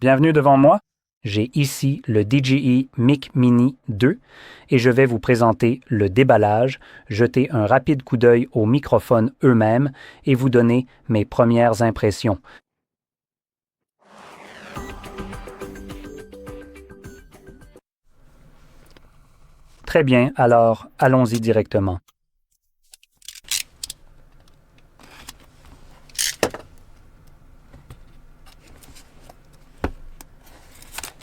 Bienvenue devant moi. J'ai ici le DJI Mic Mini 2 et je vais vous présenter le déballage, jeter un rapide coup d'œil aux microphones eux-mêmes et vous donner mes premières impressions. Très bien, alors allons-y directement.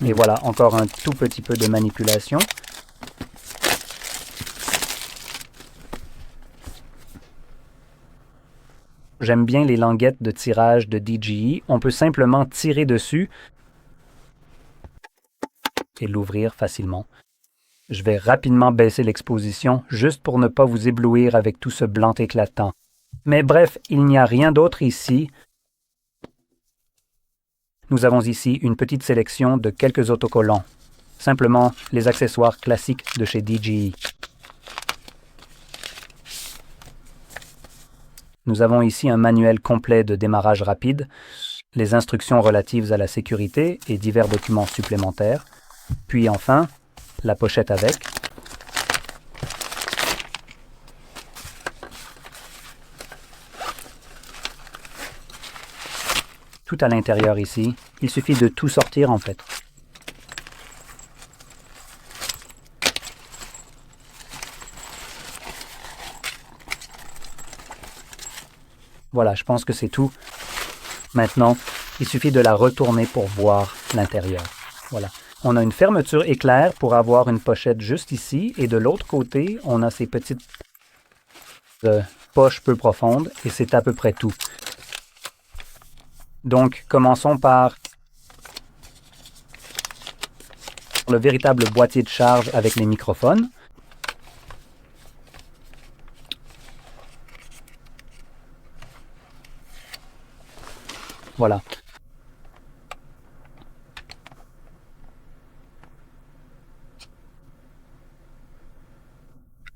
Et voilà, encore un tout petit peu de manipulation. J'aime bien les languettes de tirage de DJI. On peut simplement tirer dessus et l'ouvrir facilement. Je vais rapidement baisser l'exposition juste pour ne pas vous éblouir avec tout ce blanc éclatant. Mais bref, il n'y a rien d'autre ici. Nous avons ici une petite sélection de quelques autocollants. Simplement les accessoires classiques de chez DJI. Nous avons ici un manuel complet de démarrage rapide, les instructions relatives à la sécurité et divers documents supplémentaires. Puis enfin, la pochette avec. Tout à l'intérieur ici. Il suffit de tout sortir en fait. Voilà, je pense que c'est tout. Maintenant, il suffit de la retourner pour voir l'intérieur. Voilà. On a une fermeture éclair pour avoir une pochette juste ici. Et de l'autre côté, on a ces petites poches peu profondes. Et c'est à peu près tout. Donc, commençons par le véritable boîtier de charge avec les microphones. Voilà.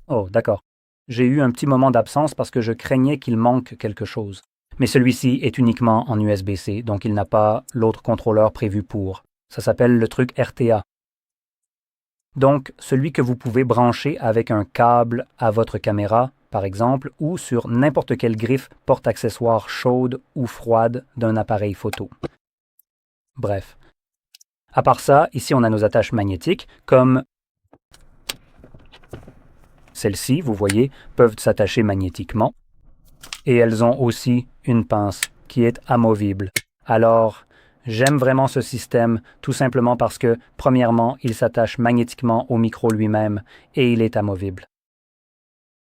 Oh, d'accord. J'ai eu un petit moment d'absence parce que je craignais qu'il manque quelque chose. Mais celui-ci est uniquement en USB-C, donc il n'a pas l'autre contrôleur prévu pour. Ça s'appelle le truc RTA. Donc, celui que vous pouvez brancher avec un câble à votre caméra, par exemple, ou sur n'importe quelle griffe porte-accessoire chaude ou froide d'un appareil photo. Bref. À part ça, ici on a nos attaches magnétiques, comme celles-ci, vous voyez, peuvent s'attacher magnétiquement. Et elles ont aussi une pince qui est amovible. Alors, j'aime vraiment ce système tout simplement parce que, premièrement, il s'attache magnétiquement au micro lui-même et il est amovible.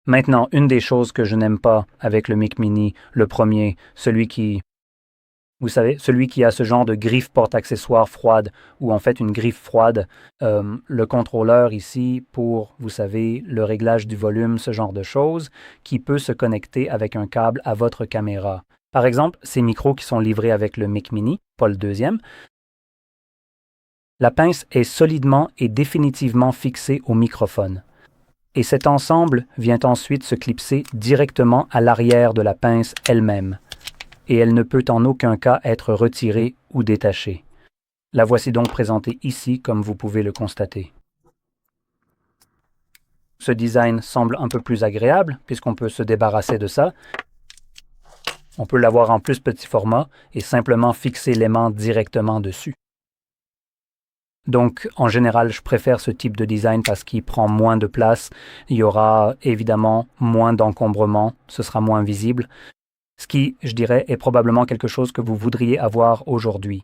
Maintenant, une des choses que je n'aime pas avec le Mic Mini, le premier, vous savez, celui qui a ce genre de griffe porte-accessoire froide, ou en fait une griffe froide, le contrôleur ici pour, vous savez, le réglage du volume, ce genre de choses, qui peut se connecter avec un câble à votre caméra. Par exemple, ces micros qui sont livrés avec le Mic Mini, pas le deuxième, la pince est solidement et définitivement fixée au microphone. Et cet ensemble vient ensuite se clipser directement à l'arrière de la pince elle-même. Et elle ne peut en aucun cas être retirée ou détachée. La voici donc présentée ici comme vous pouvez le constater. Ce design semble un peu plus agréable puisqu'on peut se débarrasser de ça. On peut l'avoir en plus petit format et simplement fixer l'aimant directement dessus. Donc, en général, je préfère ce type de design parce qu'il prend moins de place. Il y aura évidemment moins d'encombrement, ce sera moins visible. Ce qui, je dirais, est probablement quelque chose que vous voudriez avoir aujourd'hui.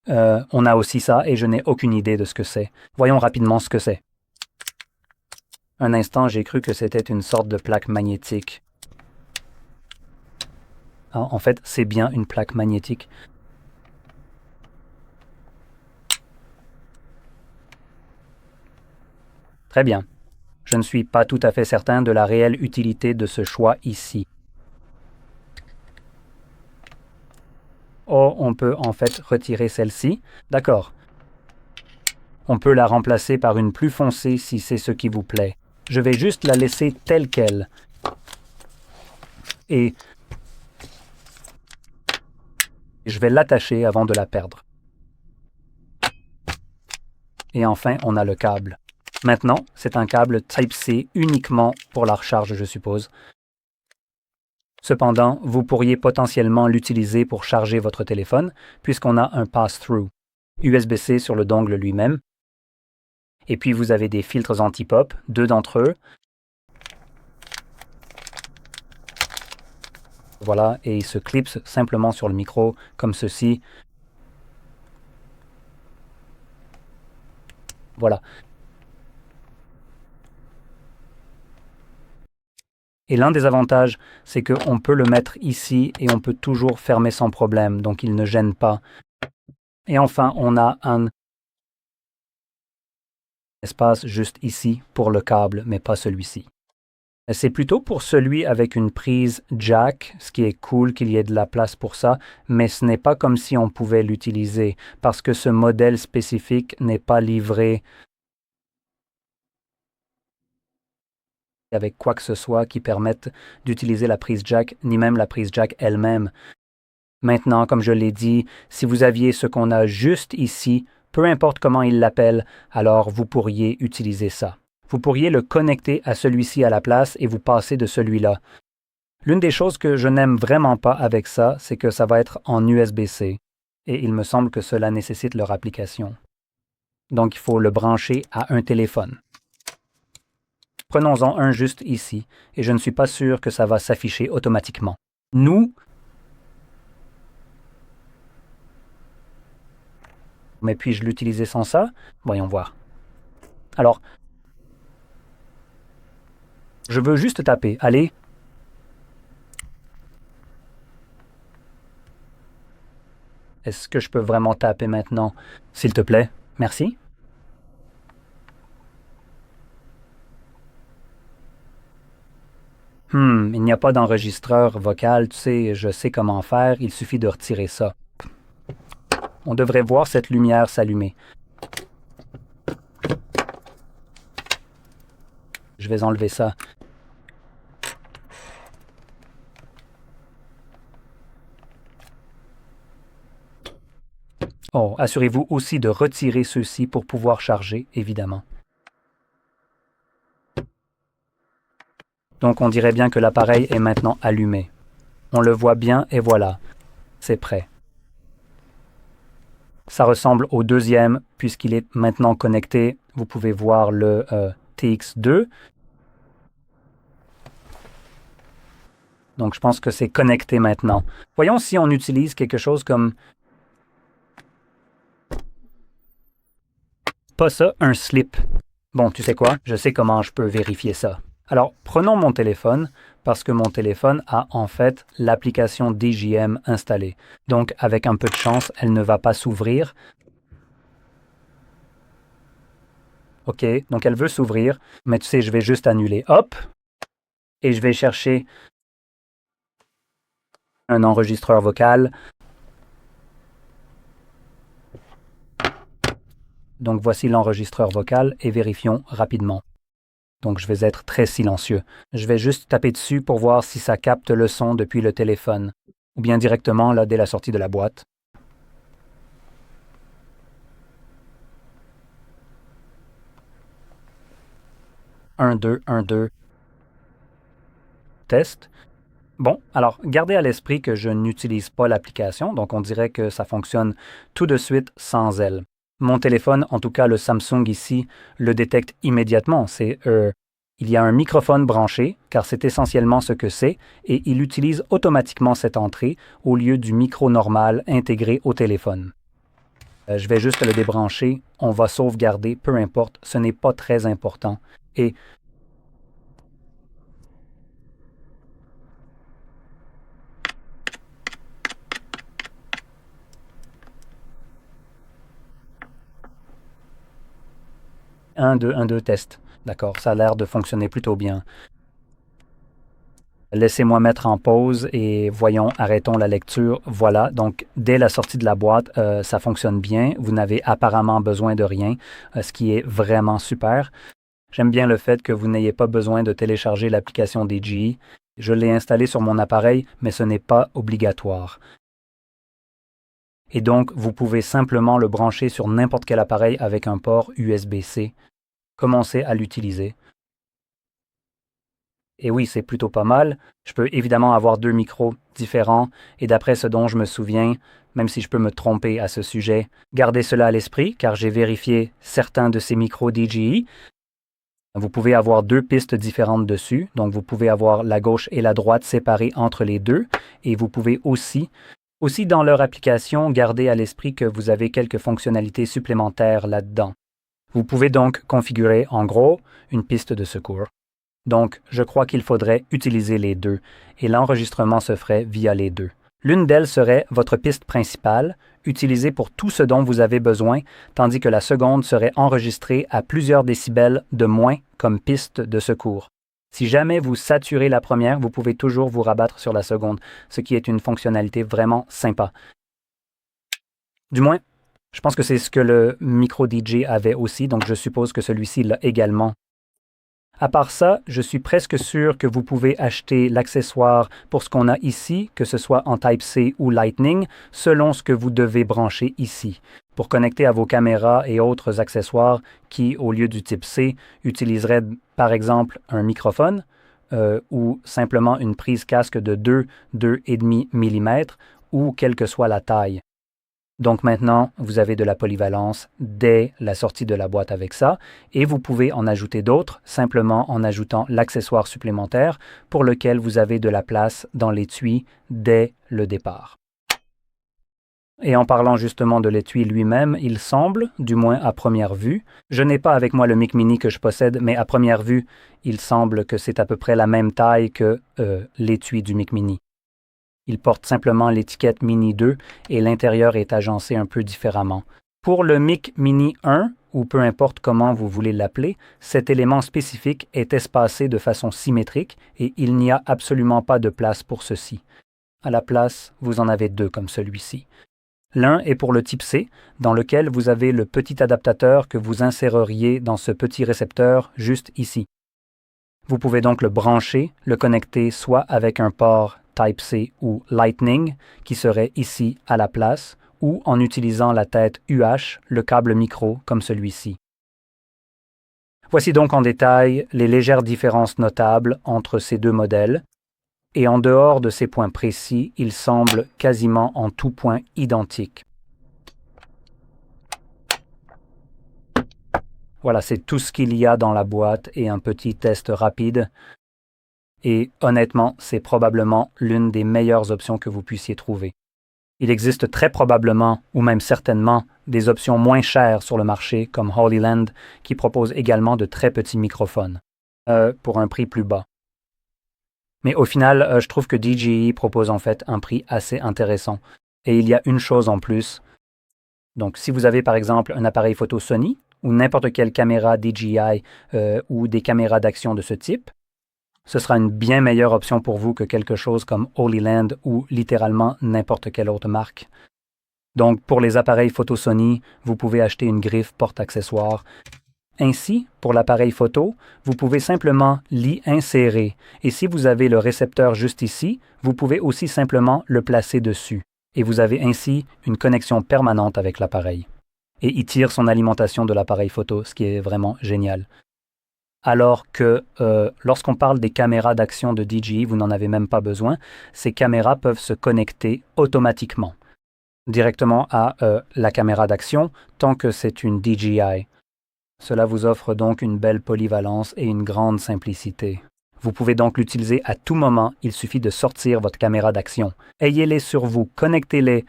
On a aussi ça et je n'ai aucune idée de ce que c'est. Voyons rapidement ce que c'est. Un instant, j'ai cru que c'était une sorte de plaque magnétique. Ah, en fait, c'est bien une plaque magnétique. Très bien. Je ne suis pas tout à fait certain de la réelle utilité de ce choix ici. Oh, on peut en fait retirer celle-ci. D'accord. On peut la remplacer par une plus foncée si c'est ce qui vous plaît. Je vais juste la laisser telle qu'elle. Et je vais l'attacher avant de la perdre. Et enfin, on a le câble. Maintenant, c'est un câble Type-C uniquement pour la recharge, je suppose. Cependant, vous pourriez potentiellement l'utiliser pour charger votre téléphone, puisqu'on a un pass-through USB-C sur le dongle lui-même. Et puis, vous avez des filtres anti-pop, 2 d'entre eux. Voilà, et ils se clipsent simplement sur le micro, comme ceci. Voilà. Et l'un des avantages, c'est qu'on peut le mettre ici et on peut toujours fermer sans problème, donc il ne gêne pas. Et enfin, on a un espace juste ici pour le câble, mais pas celui-ci. C'est plutôt pour celui avec une prise jack, ce qui est cool qu'il y ait de la place pour ça, mais ce n'est pas comme si on pouvait l'utiliser, parce que ce modèle spécifique n'est pas livré avec quoi que ce soit qui permette d'utiliser la prise jack, ni même la prise jack elle-même. Maintenant, comme je l'ai dit, si vous aviez ce qu'on a juste ici, peu importe comment il l'appelle, alors vous pourriez utiliser ça. Vous pourriez le connecter à celui-ci à la place et vous passer de celui-là. L'une des choses que je n'aime vraiment pas avec ça, c'est que ça va être en USB-C, et il me semble que cela nécessite leur application. Donc il faut le brancher à un téléphone. Prenons-en un juste ici, et je ne suis pas sûr que ça va s'afficher automatiquement. Mais puis-je l'utiliser sans ça? Voyons voir. Alors, je veux juste taper. Allez. Est-ce que je peux vraiment taper maintenant? S'il te plaît. Merci. Il n'y a pas d'enregistreur vocal, tu sais, je sais comment faire, il suffit de retirer ça. On devrait voir cette lumière s'allumer. Je vais enlever ça. Oh, assurez-vous aussi de retirer ceux-ci pour pouvoir charger, évidemment. Donc on dirait bien que l'appareil est maintenant allumé. On le voit bien et voilà, c'est prêt. Ça ressemble au deuxième puisqu'il est maintenant connecté. Vous pouvez voir le TX2. Donc je pense que c'est connecté maintenant. Voyons si on utilise quelque chose comme... Pas ça, un slip. Bon, tu sais quoi? Je sais comment je peux vérifier ça. Alors, prenons mon téléphone, parce que mon téléphone a en fait l'application DJM installée. Donc, avec un peu de chance, elle ne va pas s'ouvrir. OK, donc elle veut s'ouvrir, mais tu sais, je vais juste annuler. Hop! Et je vais chercher un enregistreur vocal. Donc, voici l'enregistreur vocal et vérifions rapidement. Donc, je vais être très silencieux. Je vais juste taper dessus pour voir si ça capte le son depuis le téléphone, ou bien directement là dès la sortie de la boîte. Un, deux, un, deux. Test. Bon, alors, gardez à l'esprit que je n'utilise pas l'application, donc on dirait que ça fonctionne tout de suite sans elle. Mon téléphone, en tout cas le Samsung ici, le détecte immédiatement. Il y a un microphone branché, car c'est essentiellement ce que c'est, et il utilise automatiquement cette entrée au lieu du micro normal intégré au téléphone. Je vais juste le débrancher, on va sauvegarder, peu importe, ce n'est pas très important. Et un, deux, test. D'accord, ça a l'air de fonctionner plutôt bien. Laissez-moi mettre en pause et voyons, arrêtons la lecture. Voilà, donc dès la sortie de la boîte, ça fonctionne bien. Vous n'avez apparemment besoin de rien, ce qui est vraiment super. J'aime bien le fait que vous n'ayez pas besoin de télécharger l'application DJI. Je l'ai installée sur mon appareil, mais ce n'est pas obligatoire. et donc vous pouvez simplement le brancher sur n'importe quel appareil avec un port USB-C. Commencez à l'utiliser. Et oui, c'est plutôt pas mal. Je peux évidemment avoir 2 micros différents et d'après ce dont je me souviens, même si je peux me tromper à ce sujet, gardez cela à l'esprit car j'ai vérifié certains de ces micros DJI. Vous pouvez avoir 2 pistes différentes dessus, donc vous pouvez avoir la gauche et la droite séparées entre les deux et vous pouvez aussi dans leur application, garder à l'esprit que vous avez quelques fonctionnalités supplémentaires là-dedans. Vous pouvez donc configurer en gros une piste de secours. Donc, je crois qu'il faudrait utiliser les deux, et l'enregistrement se ferait via les deux. L'une d'elles serait votre piste principale, utilisée pour tout ce dont vous avez besoin, tandis que la seconde serait enregistrée à plusieurs décibels de moins comme piste de secours. Si jamais vous saturez la première, vous pouvez toujours vous rabattre sur la seconde, ce qui est une fonctionnalité vraiment sympa. Du moins, je pense que c'est ce que le micro DJ avait aussi, donc je suppose que celui-ci l'a également. À part ça, je suis presque sûr que vous pouvez acheter l'accessoire pour ce qu'on a ici, que ce soit en Type-C ou Lightning, selon ce que vous devez brancher ici, pour connecter à vos caméras et autres accessoires qui, au lieu du type C, utiliseraient par exemple un microphone ou simplement une prise casque de 2,5 mm ou quelle que soit la taille. Donc maintenant, vous avez de la polyvalence dès la sortie de la boîte avec ça, et vous pouvez en ajouter d'autres simplement en ajoutant l'accessoire supplémentaire pour lequel vous avez de la place dans l'étui dès le départ. Et en parlant justement de l'étui lui-même, il semble, du moins à première vue, je n'ai pas avec moi le Mic Mini que je possède, mais à première vue, il semble que c'est à peu près la même taille que l'étui du Mic Mini. Il porte simplement l'étiquette Mini 2 et l'intérieur est agencé un peu différemment. Pour le Mic Mini 1, ou peu importe comment vous voulez l'appeler, cet élément spécifique est espacé de façon symétrique et il n'y a absolument pas de place pour ceci. À la place, vous en avez 2 comme celui-ci. L'un est pour le type C, dans lequel vous avez le petit adaptateur que vous inséreriez dans ce petit récepteur juste ici. Vous pouvez donc le brancher, le connecter soit avec un port Type-C ou Lightning, qui serait ici à la place, ou en utilisant la tête UH, le câble micro comme celui-ci. Voici donc en détail les légères différences notables entre ces deux modèles, et en dehors de ces points précis, ils semblent quasiment en tout point identiques. Voilà, c'est tout ce qu'il y a dans la boîte et un petit test rapide. Et honnêtement, c'est probablement l'une des meilleures options que vous puissiez trouver. Il existe très probablement, ou même certainement, des options moins chères sur le marché, comme Holyland, qui propose également de très petits microphones, pour un prix plus bas. Mais au final, je trouve que DJI propose en fait un prix assez intéressant. Et il y a une chose en plus. Donc, si vous avez par exemple un appareil photo Sony, ou n'importe quelle caméra DJI, ou des caméras d'action de ce type, ce sera une bien meilleure option pour vous que quelque chose comme Holyland ou littéralement n'importe quelle autre marque. Donc, pour les appareils photo Sony, vous pouvez acheter une griffe porte-accessoire. Ainsi, pour l'appareil photo, vous pouvez simplement l'y insérer. Et si vous avez le récepteur juste ici, vous pouvez aussi simplement le placer dessus. Et vous avez ainsi une connexion permanente avec l'appareil. Et il tire son alimentation de l'appareil photo, ce qui est vraiment génial. Alors que lorsqu'on parle des caméras d'action de DJI, vous n'en avez même pas besoin. Ces caméras peuvent se connecter automatiquement, directement à la caméra d'action, tant que c'est une DJI. Cela vous offre donc une belle polyvalence et une grande simplicité. Vous pouvez donc l'utiliser à tout moment, il suffit de sortir votre caméra d'action. Ayez-les sur vous, connectez-les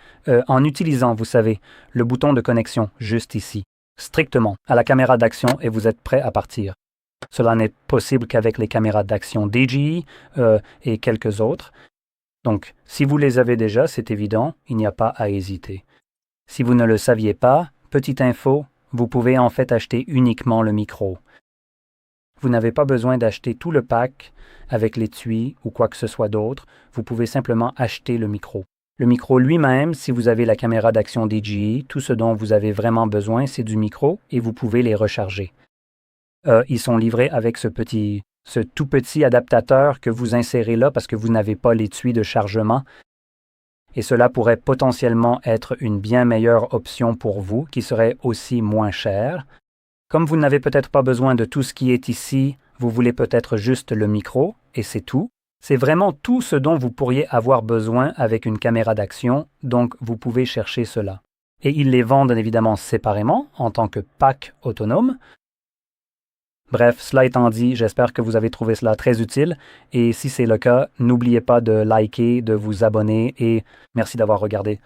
en utilisant, vous savez, le bouton de connexion juste ici, strictement à la caméra d'action et vous êtes prêt à partir. Cela n'est possible qu'avec les caméras d'action DJI et quelques autres. Donc, si vous les avez déjà, c'est évident, il n'y a pas à hésiter. Si vous ne le saviez pas, petite info, vous pouvez en fait acheter uniquement le micro. Vous n'avez pas besoin d'acheter tout le pack avec l'étui ou quoi que ce soit d'autre, vous pouvez simplement acheter le micro. Le micro lui-même, si vous avez la caméra d'action DJI, tout ce dont vous avez vraiment besoin, c'est du micro et vous pouvez les recharger. Ils sont livrés avec ce tout petit adaptateur que vous insérez là parce que vous n'avez pas l'étui de chargement. et cela pourrait potentiellement être une bien meilleure option pour vous, qui serait aussi moins chère. Comme vous n'avez peut-être pas besoin de tout ce qui est ici, vous voulez peut-être juste le micro, et c'est tout. C'est vraiment tout ce dont vous pourriez avoir besoin avec une caméra d'action, donc vous pouvez chercher cela. Et ils les vendent évidemment séparément, en tant que pack autonome. Bref, cela étant dit, j'espère que vous avez trouvé cela très utile, et si c'est le cas, n'oubliez pas de liker, de vous abonner, et merci d'avoir regardé.